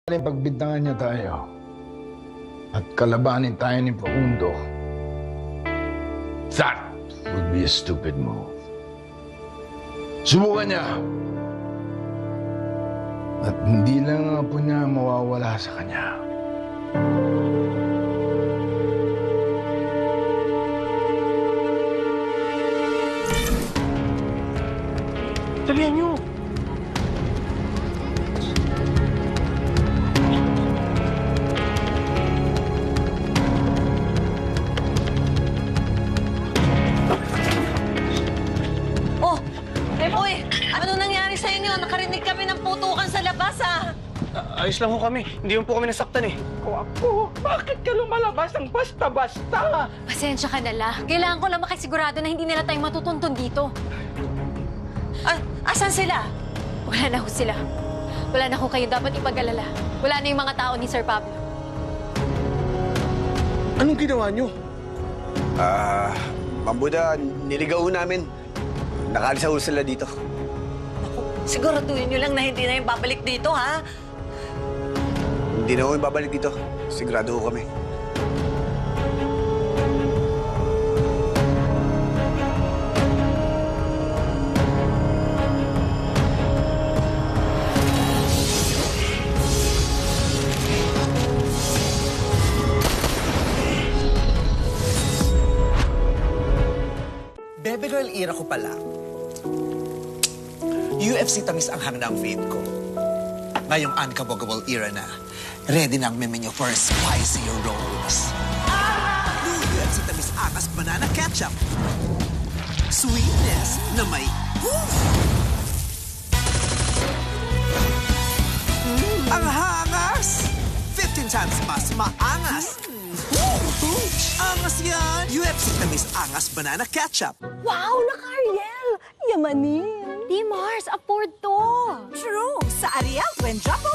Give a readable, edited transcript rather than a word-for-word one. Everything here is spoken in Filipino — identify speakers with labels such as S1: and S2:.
S1: Pagbintangan niya tayo at kalabanin tayo ni Facundo, that would be a stupid move. Subukan niya. At hindi lang nga po niya mawawala sa kanya.
S2: Dalihan niyo!
S3: Oh! Uy! Ano nangyari sa inyo? Nakarinig kami ng putukan sa labas, ah!
S2: Ayos lang ho kami. Hindi po kami nasaktan eh.
S4: Ako, bakit ka lumalabas ng basta-basta?
S5: Pasensya ka na la. Kailangan ko lang makisigurado na hindi nila tayo matutuntun dito.
S3: Asan sila?
S5: Wala na ho sila. Wala na ho kayo dapat ipag-alala. Wala na yung mga tao ni Sir Pablo.
S2: Anong ginawa niyo?
S6: Ma'am Buda, niligaw ho namin. Nakaalis ho sila dito.
S3: Siguraduhin nyo lang na hindi na yung babalik dito, ha?
S6: Hindi na ho yung babalik dito. Sigurado ho kami.
S7: Bebe girl era ko pala. UFC tamis ang hangnang feed ko. Ngayong unkabogable era na, ready na ang menu for spicy rolls. New UFC tamis angas banana ketchup. Sweetness na may woof! Ang hangas! 15 times mas maangas! Angas yan! UFC tamis angas banana ketchup.
S3: Wow, naka-Ariel! Yamanin!
S5: Di Mars, afford to.
S8: True! Sa Ariel Twin Jumbo